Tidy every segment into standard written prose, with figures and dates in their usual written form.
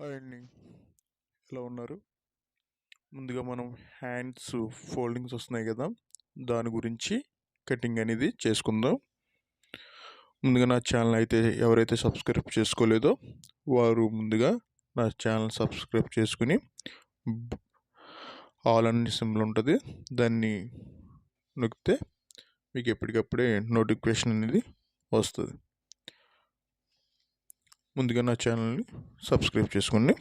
Hi అండి, ఎలా ఉన్నారు? ముందుగా మనం హ్యాండ్స్ ఫోల్డింగ్స్ వస్తున్నాయి కదా, దాని గురించి కటింగ్ అనేది చేసుకుందాం. ముందుగా నా ఛానల్ అయితే ఎవరైతే సబ్స్క్రైబ్ చేసుకోలేదో వారు ముందుగా నా ఛానల్ సబ్స్క్రైబ్ చేసుకుని ఆల్ అనే సింబల్ ఉంటుంది, దాన్ని నొక్కితే మీకు ఎప్పటికప్పుడే నోటిఫికేషన్ అనేది వస్తుంది. ముందుగా నా ఛానల్ని సబ్స్క్రైబ్ చేసుకోండి.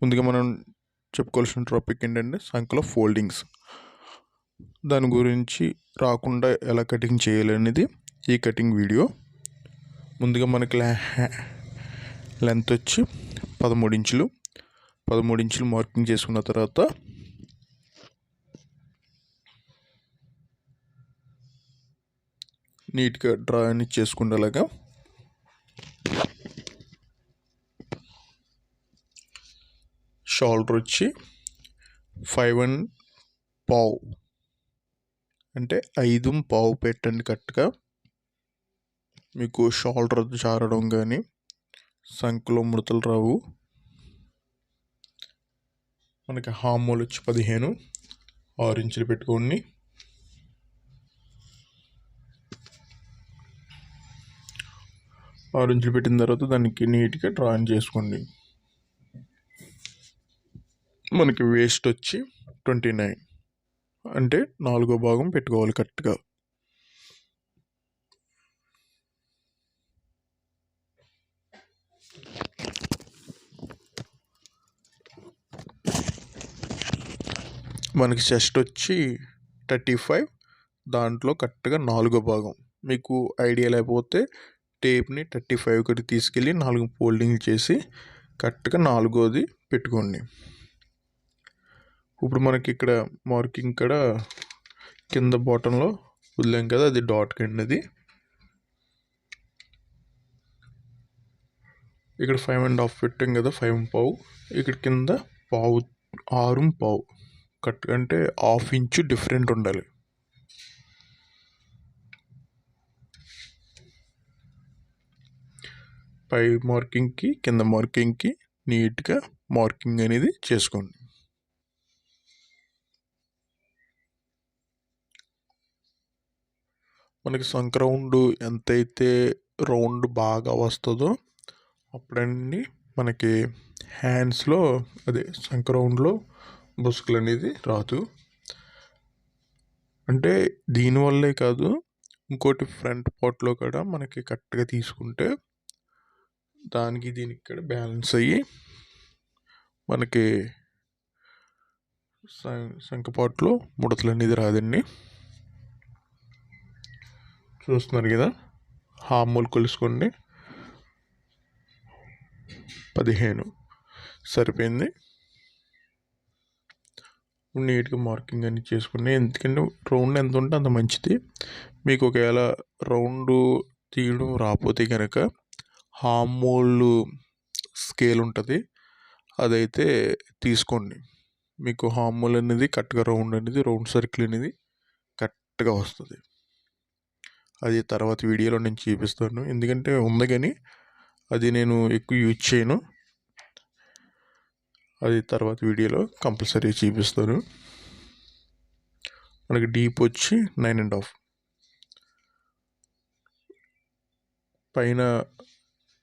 ముందుగా మనం చెప్పుకోవాల్సిన టాపిక్ ఏంటంటే సంఖ్యలో ఫోల్డింగ్స్. దాని గురించి రాకుండా ఎలా కటింగ్ చేయాలనేది ఈ కటింగ్ వీడియో. ముందుగా మనకి లెంత్ వచ్చి 13 ఇంచులు. 13 ఇంచులు మార్కింగ్ చేసుకున్న తర్వాత నీట్గా డ్రా అని చేసుకుండేలాగా షోల్డర్ వచ్చి 5.25 అంటే 5.25 పెట్టండి కరెక్ట్గా. మీకు షోల్డర్ జారడం కానీ సంఖ్యలో ముడతలు రావు. మనకి హామోల్ వచ్చి 15, 6 ఇంచులు పెట్టుకోండి. ఆరు ఇంచులు పెట్టిన తర్వాత దానికి నీట్గా డ్రాయింగ్ చేసుకోండి. మనకి వేస్ట్ వచ్చి 29 అంటే 4వ భాగం పెట్టుకోవాలి కరెక్ట్గా. మనకి చెస్ట్ వచ్చి 35, దాంట్లో కరెక్ట్గా 4వ భాగం. మీకు ఐడియా లేకపోతే టేప్ని 35 ఒకటి తీసుకెళ్ళి 4 ఫోల్డింగ్ చేసి కరెక్ట్గా 4వది పెట్టుకోండి. ఇప్పుడు మనకి ఇక్కడ మార్కింగ్ కూడా కింద బాటంలో వదిలేం కదా, అది డాట్ కిందది. ఇక్కడ 5.5 పెట్టాం కదా, 5.25. ఇక్కడ కింద 6.25 కరెక్ట్గా, అంటే 1/2 ఇంచు డిఫరెంట్ ఉండాలి. పై మార్కింగ్కి కింద మార్కింగ్కి నీట్గా మార్కింగ్ అనేది చేసుకోండి. మనకి సంఖ రౌండ్ ఎంతైతే రౌండ్ బాగా వస్తుందో అప్పుడండి మనకి హ్యాండ్స్లో అదే సంఖ రౌండ్లో బుసుకులు అనేది రాదు. అంటే దీనివల్లే కాదు, ఇంకోటి ఫ్రంట్ పార్ట్లో కూడా మనకి కరెక్ట్గా తీసుకుంటే దానికి దీనికి కూడా బ్యాలెన్స్ అయ్యి మనకి సంఖపాట్లో ముడతలు అనేది రాదండి. చూస్తున్నారు కదా, హామూలు కొలుసుకోండి. 15 సరిపోయింది. నీట్గా మార్కింగ్ అని చేసుకోండి. ఎందుకంటే రౌండ్ ఎంత ఉంటే అంత మంచిది. మీకు ఒకవేళ రౌండ్ తీయడం రాకపోతే కనుక హామూల్ స్కేల్ ఉంటుంది, అదైతే తీసుకోండి. మీకు హామూల్ అనేది కరెక్ట్గా రౌండ్ సర్కిల్ అనేది కరెక్ట్గా వస్తుంది. అది తర్వాత వీడియోలో నేను చూపిస్తాను, ఎందుకంటే ఉంది కానీ అది నేను ఎక్కువ యూజ్ చేయను. అది తర్వాత వీడియోలో కంపల్సరీ చూపిస్తాను. మనకి డీప్ వచ్చి 9.5, పైన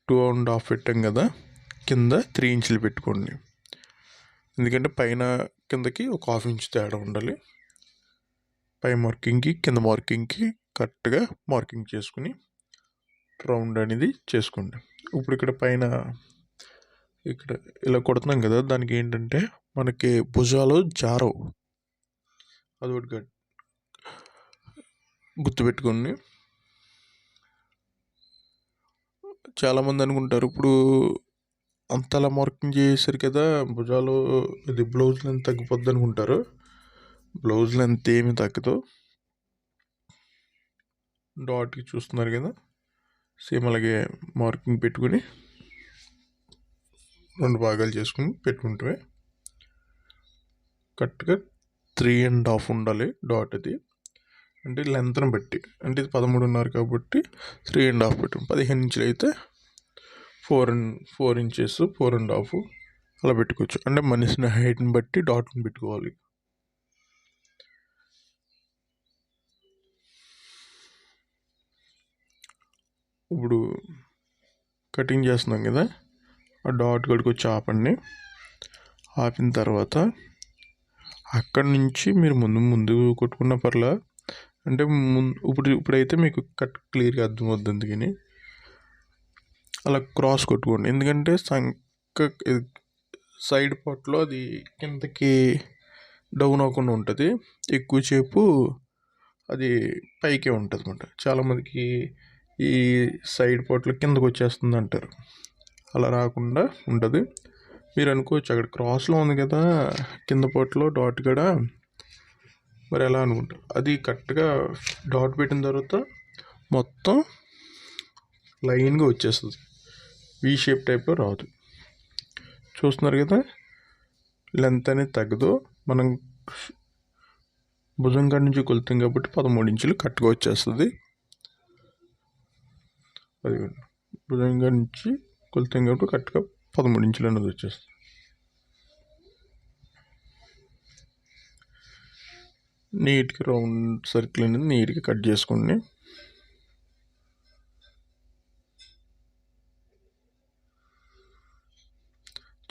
2.5 పెట్టాం కదా, కింద 3 ఇంచులు పెట్టుకోండి. ఎందుకంటే పైన కిందకి ఒక 1/2 ఇంచు తేడా ఉండాలి. పై మార్కింగ్కి కింద మార్కింగ్కి కరెక్ట్గా మార్కింగ్ చేసుకుని రౌండ్ అనేది చేసుకోండి. ఇప్పుడు ఇక్కడ పైన ఇక్కడ ఇలా కొడుతున్నాం కదా, దానికి ఏంటంటే మనకి భుజాలు జారవు, అదొకటి గుర్తుపెట్టుకోండి. చాలామంది అనుకుంటారు ఇప్పుడు అంతలా మార్కింగ్ చేశారు కదా భుజాలు, ఇది బ్లౌజ్ లెంత్ తగ్గిపోద్ది అనుకుంటారు. బ్లౌజ్ లెంత్ ఏమి తగ్గదు. డాట్కి చూస్తున్నారు కదా, సేమ్ అలాగే మార్కింగ్ పెట్టుకుని 2 భాగాలు చేసుకుని పెట్టుకుంటే కరెక్ట్గా 3.5 ఉండాలి డాట్. అది అంటే లెంత్ని బట్టి, అంటే ఇది 13.5 కాబట్టి 3.5 పెట్టండి. 15 ఇంచులు అయితే 4 ఇంచెస్ 4.5 అలా పెట్టుకోవచ్చు. అంటే మనిషిని హైట్ని బట్టి డాట్ని పెట్టుకోవాలి. ఇప్పుడు కటింగ్ చేస్తున్నాం కదా, ఆ డాట్ కాడికి వచ్చి ఆపండి. ఆపిన తర్వాత అక్కడి నుంచి మీరు ముందు కొట్టుకున్న పర్లా, అంటే ఇప్పుడైతే మీకు కట్ క్లియర్గా అర్థమవుద్ది. అందుకని అలా క్రాస్ కొట్టుకోండి. ఎందుకంటే సైడ్ పార్ట్లో అది కిందకి డౌన్ అవ్వకుండా ఉంటుంది. ఎక్కువసేపు అది పైకే ఉంటుంది అన్నమాట. చాలామందికి ఈ సైడ్ పార్ట్లో కిందకు వచ్చేస్తుంది అంటారు. అలా రాకుండా ఉంటుంది. మీరు అనుకోవచ్చు అక్కడ క్రాస్లో ఉంది కదా కింద పార్ట్లో డాట్ కూడా, మరి ఎలా అనుకుంటారు. అది కరెక్ట్గా డాట్ పెట్టిన తర్వాత మొత్తం లైన్గా వచ్చేస్తుంది. వీ షేప్ టైప్లో రాదు. చూస్తున్నారు కదా, లెంత్ అనేది తగ్గదు. మనం భుజం కాడి నుంచి కొలుతాం కాబట్టి 13 ఇంచులు కరెక్ట్గా వచ్చేస్తుంది. అది భుజం కాడి నుంచి కొలుతాం కాబట్టి కరెక్ట్గా 13 ఇంచులు అనేది వచ్చేస్తుంది. నీట్గా రౌండ్ సర్కిల్ అనేది నీట్గా కట్ చేసుకోండి.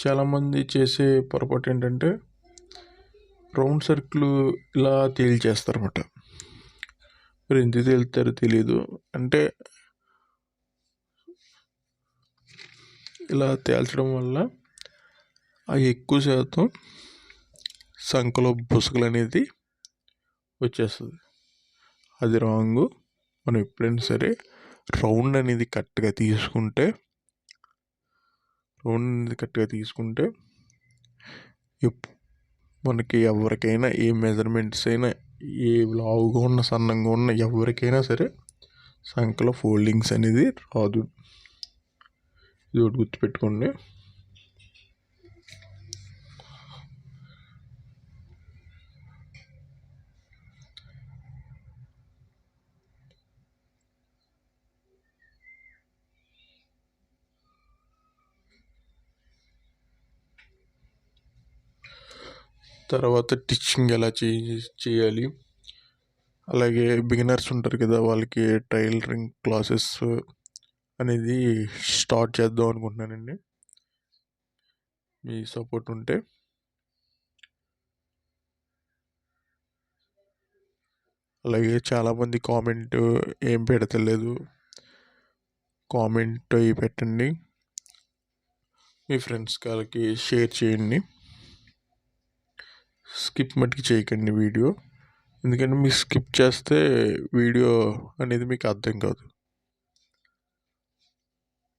చాలామంది చేసే పొరపాటు ఏంటంటే రౌండ్ సర్కిల్ ఇలా తేల్చేస్తారన్నమాట. మరి ఎందుకు తేలుతారో తెలియదు. అంటే ఇలా తేల్చడం వల్ల ఆ ఎక్కువ శాతం సంఖలో బుసకలు అనేది వచ్చేస్తుంది. అది రాంగు. మనం ఎప్పుడైనా సరే రౌండ్ అనేది కరెక్ట్గా తీసుకుంటే మనకి ఎవరికైనా ఏ మెజర్మెంట్స్ అయినా, ఏ లావుగా ఉన్న సన్నంగా ఉన్న ఎవరికైనా సరే సంఖలో ఫోల్డింగ్స్ అనేది రాదు. ఇది ఒకటి గుర్తుపెట్టుకోండి. తర్వాత స్టిచ్చింగ్ ఎలా చేయాలి, అలాగే బిగినర్స్ ఉంటారు కదా, వాళ్ళకి టైలరింగ్ క్లాసెస్ అనేది స్టార్ట్ చేద్దాం అనుకుంటున్నానండి. మీ సపోర్ట్ ఉంటే. అలాగే చాలామంది కామెంట్ ఏం పెడతలేదు, కామెంట్ అవి పెట్టండి. మీ ఫ్రెండ్స్ వాళ్ళకి షేర్ చేయండి. స్కిప్ మట్టుకు చేయకండి వీడియో. ఎందుకంటే మీరు స్కిప్ చేస్తే వీడియో అనేది మీకు అర్థం కాదు.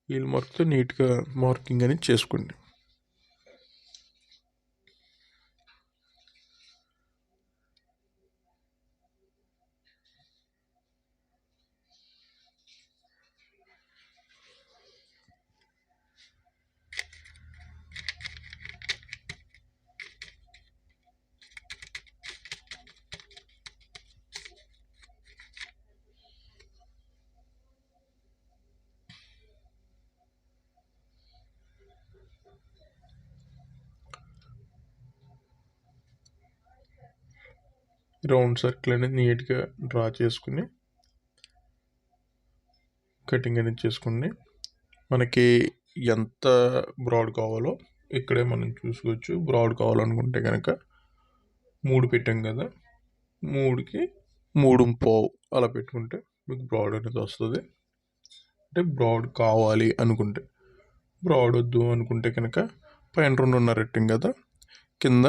వీల్ మార్క్తో నీట్గా మార్కింగ్ అనేది చేసుకోండి. రౌండ్ సర్కిల్ అనేది నీట్గా డ్రా చేసుకుని కటింగ్ అనేది చేసుకోండి. మనకి ఎంత బ్రాడ్ కావాలో ఇక్కడే మనం చూసుకోవచ్చు. బ్రాడ్ కావాలనుకుంటే కనుక 3 పెట్టాం కదా, 3కి 3.5 అలా పెట్టుకుంటే మీకు బ్రాడ్ అనేది వస్తుంది. అంటే బ్రాడ్ కావాలి అనుకుంటే. బ్రాడ్ వద్దు అనుకుంటే కనుక పైన 2.5 పెట్టాం కదా, కింద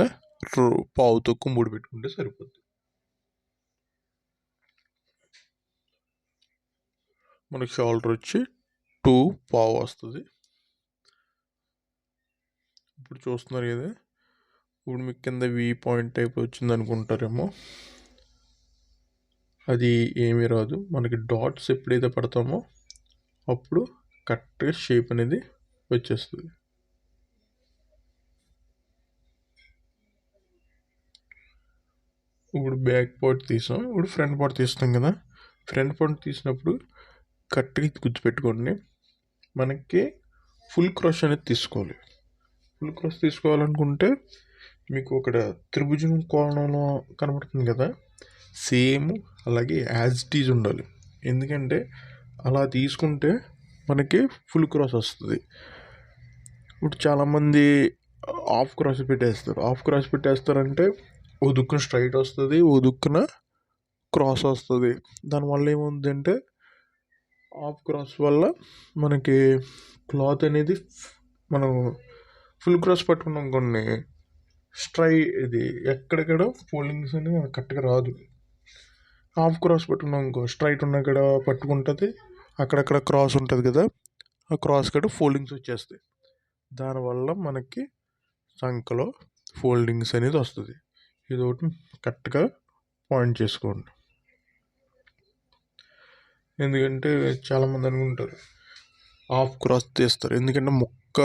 పావు తక్కువ 3 పెట్టుకుంటే సరిపోద్ది. మనకి షోల్డర్ వచ్చి 2.5 వస్తుంది. ఇప్పుడు చూస్తున్నారు కదా, ఇప్పుడు మీకు కింద వి పాయింట్ టైప్ వచ్చింది అనుకుంటారేమో. అది ఏమీ రాదు. మనకి డాట్స్ ఎప్పుడైతే పడతామో అప్పుడు కరెక్ట్గా షేప్ అనేది వచ్చేస్తుంది. ఇప్పుడు బ్యాక్ పార్ట్ తీసాం, ఇప్పుడు ఫ్రంట్ పార్ట్ తీస్తాం కదా. ఫ్రంట్ పార్ట్ తీసినప్పుడు కరెక్ట్గా గుర్తుపెట్టుకోండి, మనకి ఫుల్ క్రాస్ అనేది తీసుకోవాలి. ఫుల్ క్రాస్ తీసుకోవాలనుకుంటే మీకు అక్కడ త్రిభుజం కోణంలో కనబడుతుంది కదా, సేమ్ అలాగే యాజ్ ఇట్ ఈజ్ ఉండాలి. ఎందుకంటే అలా తీసుకుంటే మనకి ఫుల్ క్రాస్ వస్తుంది. ఇప్పుడు చాలామంది హాఫ్ క్రాస్ పెట్టేస్తారు. హాఫ్ క్రాస్ పెట్టేస్తారంటే ఓ దుక్కున స్ట్రైట్ వస్తుంది, ఓ దుక్కున క్రాస్ వస్తుంది. దానివల్ల ఏమవుతుందంటే హాఫ్ క్రాస్ వల్ల మనకి క్లాత్ అనేది మనం ఫుల్ క్రాస్ పట్టుకున్నాం కొన్ని ఇది ఎక్కడెక్కడ ఫోల్డింగ్స్ అనేది కరెక్ట్గా రాదు. హాఫ్ క్రాస్ పట్టుకున్నాం ఇంకో స్ట్రైట్ ఉన్న కాడ పట్టుకుంటుంది, అక్కడక్కడ క్రాస్ ఉంటుంది కదా, ఆ క్రాస్ కాడ ఫోల్డింగ్స్ వచ్చేస్తాయి. దానివల్ల మనకి సంఖలో ఫోల్డింగ్స్ అనేది వస్తుంది. ఇది ఒకటి కరెక్ట్గా పాయింట్ చేసుకోండి. ఎందుకంటే చాలామంది అనుకుంటారు హాఫ్ క్రాస్ తీస్తారు, ఎందుకంటే ముక్క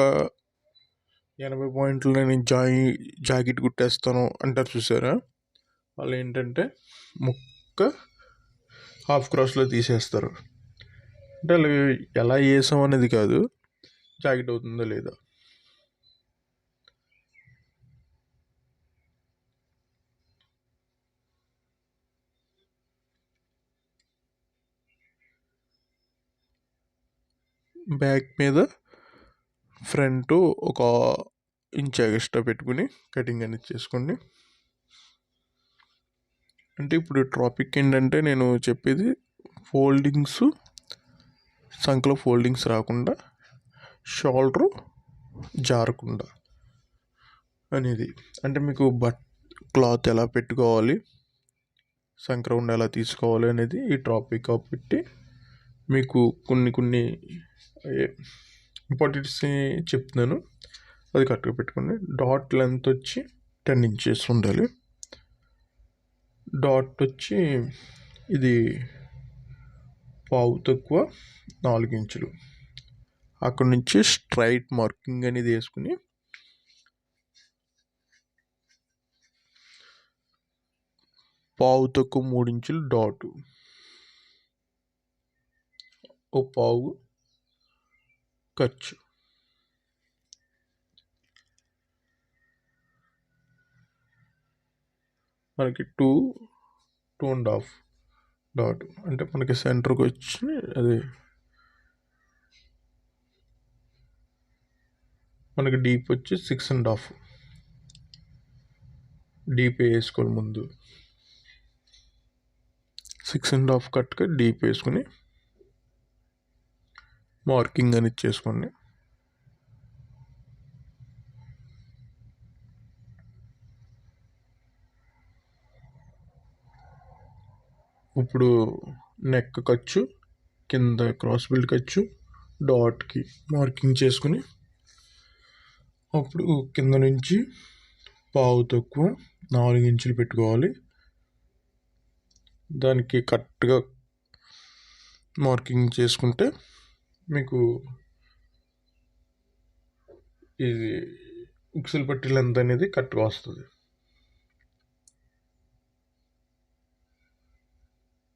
80 పాయింట్లు నేను జాకెట్ కుట్టేస్తాను అంటారు చూసారా, వాళ్ళు ఏంటంటే ముక్క హాఫ్ క్రాస్లో తీసేస్తారు. అంటే అలా ఎలా వేసాం అనేది కాదు, జాకెట్ అవుతుందో లేదా. బ్యాక్ మీద ఫ్రంట్ ఒక ఇంచ్ ఎక్స్ట్రా పెట్టుకుని కటింగ్ అనేది చేసుకోండి. అంటే ఇప్పుడు టాపిక్ ఏంటంటే నేను చెప్పేది ఫోల్డింగ్స్, సంఖలో ఫోల్డింగ్స్ రాకుండా, షోల్డరు జారకుండా అనేది. అంటే మీకు క్లాత్ ఎలా పెట్టుకోవాలి, సంఖ రౌండ్ ఎలా తీసుకోవాలి అనేది ఈ టాపిక్ పెట్టి మీకు కొన్ని ఇంపార్టెంట్స్ చెప్తున్నాను, అది కరెక్ట్గా పెట్టుకోండి. డాట్ లెంత్ వచ్చి 10 inches ఉండాలి. డాట్ వచ్చి ఇది పావు తక్కువ 4 inches. అక్కడ నుంచి స్ట్రైట్ మార్కింగ్ అనేది వేసుకుని పావు తక్కువ 3 inches డాటు, ఓ పావు ఖర్చు. మనకి 2.5 డాట్ అంటే మనకి సెంటర్కి వచ్చి అది మనకి డీప్ వచ్చి 6.5 డీప్ వేసుకోవాలి. ముందు 6.5 కట్గా డీప్ వేసుకుని మార్కింగ్ అనేది చేసుకోండి. ఇప్పుడు నెక్ ఖర్చు, కింద క్రాస్ బెల్ట్ ఖర్చు, డాట్కి మార్కింగ్ చేసుకుని అప్పుడు కింద నుంచి పావు తక్కువ 4 inches పెట్టుకోవాలి. దానికి కరెక్ట్గా మార్కింగ్ చేసుకుంటే మీకు ఇది ఉక్సులు పట్టి లెంత్ అనేది కరెక్ట్గా వస్తుంది.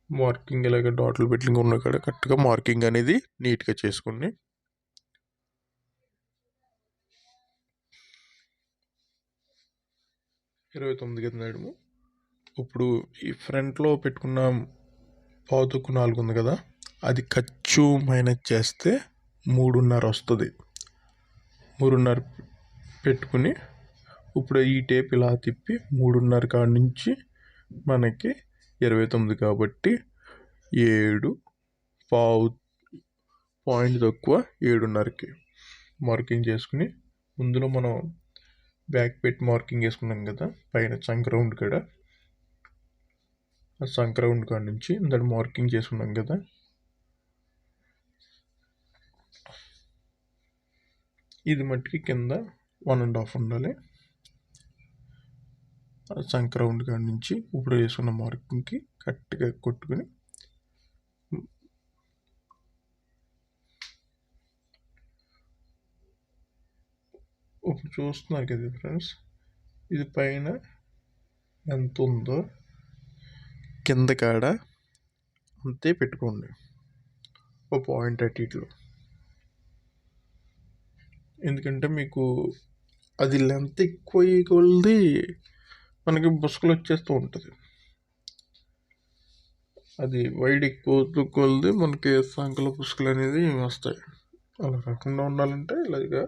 మార్కింగ్ ఇలాగ డాట్లు పెట్టి ఉన్న కాడ కరెక్ట్గా మార్కింగ్ అనేది నీట్గా చేసుకోండి. ఇరవై 29 కదా నడుము. ఇప్పుడు ఈ ఫ్రంట్లో పెట్టుకున్న పావుతుక్కు 4 ఉంది కదా, అది ఖర్చు మైనస్ చేస్తే 3.5 వస్తుంది. 3.5 పెట్టుకుని ఇప్పుడు ఈ టేప్ ఇలా తిప్పి 3.5 కాడ నుంచి మనకి 29 కాబట్టి 7 పాయింట్ తక్కువ 7.5కి మార్కింగ్ చేసుకుని, ముందులో మనం బ్యాక్ పెట్టి మార్కింగ్ వేసుకున్నాం కదా పైన చంక్ రౌండ్ కాడ, ఆ చంక్ రౌండ్ కాడ నుంచి దాన్ని మార్కింగ్ చేసుకున్నాం కదా, ఇది మట్టికి కింద 1.5 ఉండాలి. చంక్ రౌండ్ కాడ నుంచి ఇప్పుడు వేసుకున్న మార్కింగ్కి కరెక్ట్గా కొట్టుకుని ఇప్పుడు చూస్తున్నారు కదా ఫ్రెండ్స్, ఇది పైన ఎంత ఉందో కింద కాడ అంతే పెట్టుకోండి, ఓ పాయింట్ అటు ఇట్లో. ఎందుకంటే మీకు అది లెంత్ ఎక్కువ అయ్యే కొలది మనకి బుసకలు వచ్చేస్తూ ఉంటుంది. అది వైడ్ ఎక్కువ కొలది మనకి సంకల బుసకలు అనేది వస్తాయి. అలా రాకుండా ఉండాలంటే ఇలాగా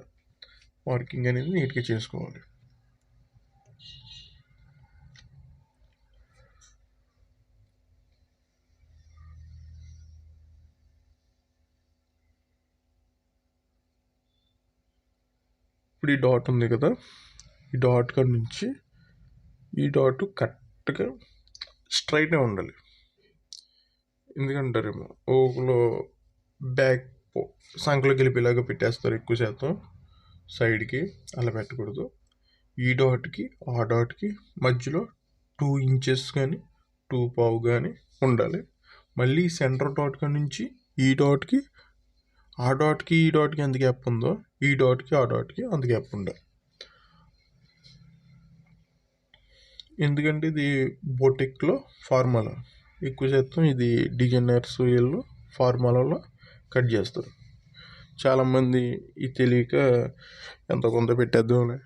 మార్కింగ్ అనేది నీట్గా చేసుకోవాలి. ఇప్పుడు ఈ డాట్ ఉంది కదా, ఈ డాట్ కాడ నుంచి ఈ డాట్ కరెక్ట్గా స్ట్రైట్గా ఉండాలి. ఎందుకంటారేమో ఓలో బ్యాక్ సంకలో గెలిపేలాగా పెట్టేస్తారు ఎక్కువ శాతం సైడ్కి. అలా పెట్టకూడదు. ఈ డాట్కి ఆ డాట్కి మధ్యలో 2 ఇంచెస్ కానీ 2.5 కానీ ఉండాలి. మళ్ళీ సెంటర్ డాట్ కాడ నుంచి ఈ డాట్కి ఆ డాట్కి ఈ డాట్కి ఎంత గ్యాప్ ఉందో ఈ డాట్కి ఆ డాట్కి అంత గ్యాప్ ఉండాలి. ఎందుకంటే ఇది బొటిక్లో ఫార్ములా, ఎక్కువ శాతం ఇది డిజైనర్స్ వీళ్ళు ఫార్ములాలో కట్ చేస్తారు. చాలామంది ఇది తెలియక ఎంత కొంత పెట్టేద్దాంలే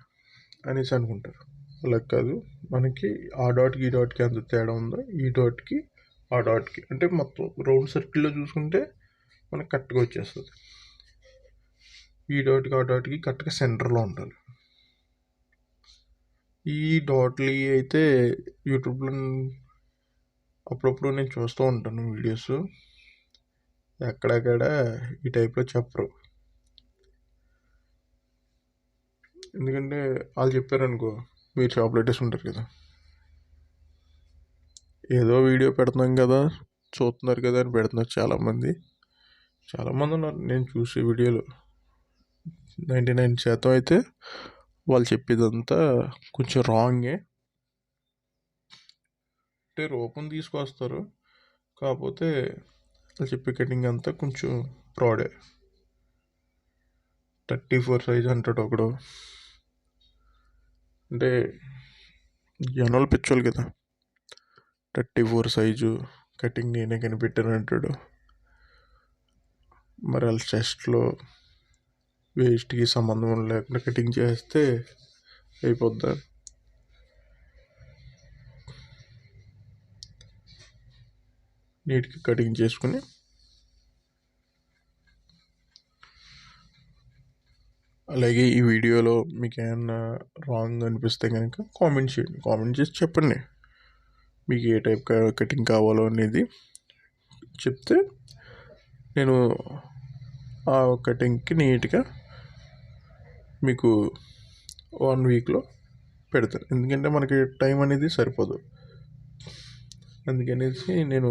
అనేసి అనుకుంటారు. అలా కాదు, మనకి ఆ డాట్కి ఈ డాట్కి ఎంత తేడా ఉందో ఈ డాట్కి ఆ డాట్కి అంటే మొత్తం రౌండ్ సర్కిల్లో చూసుకుంటే మనకు కరెక్ట్గా వచ్చేస్తుంది. ఈ డాట్కి ఆ డాట్కి కరెక్ట్గా సెంటర్లో ఉండాలి. ఈ డాట్లు అయితే యూట్యూబ్లో అప్పుడప్పుడు నేను చూస్తూ ఉంటాను వీడియోస్. ఎక్కడెక్కడ ఈ టైప్లో చెప్పరు. ఎందుకంటే వాళ్ళు చెప్పారనుకో, మీరు షాప్లో ఉంటారు కదా, ఏదో వీడియో పెడుతున్నాం కదా చూస్తున్నారు కదా అని పెడుతున్నారు చాలామంది ఉన్నారు. నేను చూసే వీడియోలు 99% అయితే వాళ్ళు చెప్పేదంతా కొంచెం రాంగే. అంటే రూపం తీసుకొస్తారు, కాకపోతే వాళ్ళు చెప్పే కటింగ్ అంతా కొంచెం ఫ్రాడే. 34 సైజ్ అంటాడు ఒకడు. అంటే జనాలు పిచ్చోళ్ళు కదా, 34 సైజు కటింగ్ నేనే కనిపెట్టాను అంటాడు. మరి వాళ్ళ చెస్ట్లో వేస్ట్కి సంబంధం లేకుండా కటింగ్ చేస్తే అయిపోద్దా? నీట్గా కటింగ్ చేసుకుని అలాగే ఈ వీడియోలో మీకు ఏమన్నా రాంగ్ అనిపిస్తే కనుక కామెంట్ చేయండి. కామెంట్ చేసి చెప్పండి మీకు ఏ టైప్ కటింగ్ కావాలో అనేది చెప్తే నేను ఆ కటింగ్కి నీట్గా మీకు 1 వీక్లో పెడతాను. ఎందుకంటే మనకి టైం అనేది సరిపోదు. అందుకనేసి నేను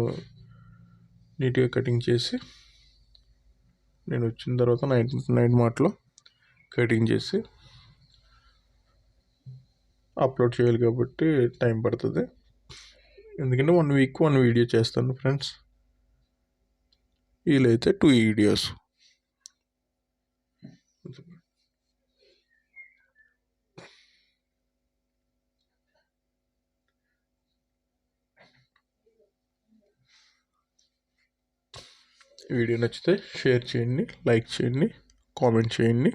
నీట్గా కటింగ్ చేసి నేను వచ్చిన తర్వాత నైట్ మాటలో కటింగ్ చేసి అప్లోడ్ చేయాలి కాబట్టి టైం పడుతుంది. ఎందుకంటే 1 వీక్ 1 వీడియో చేస్తాను ఫ్రెండ్స్. వీలైతే 2 వీడియోస్. వీడియో నచ్చితే షేర్ చేయండి, లైక్ చేయండి, కామెంట్ చేయండి.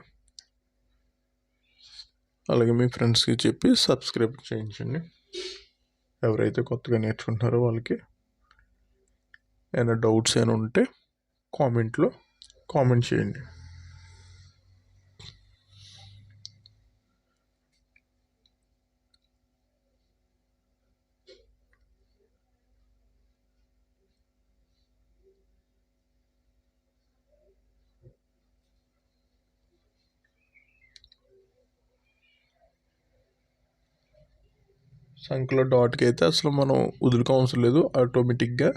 అలాగే మీ ఫ్రెండ్స్కి చెప్పి సబ్స్క్రైబ్ చేయించండి. ఎవరైతే కొత్తగా నేర్చుకుంటున్నారో వాళ్ళకి ఏమైనా డౌట్స్ ఏమైనా ఉంటే కామెంట్లో కామెంట్ చేయండి. సంఖ్యలో డాట్కి అయితే అసలు మనం వదులుకో అవసరం లేదు, ఆటోమేటిక్గా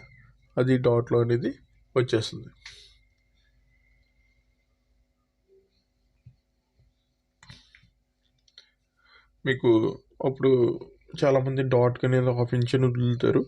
అది డాట్లో అనేది వచ్చేస్తుంది. మీకు అప్పుడు చాలామంది డాట్కి అనేది 1/2 ఇంచ్ వదులుతారు.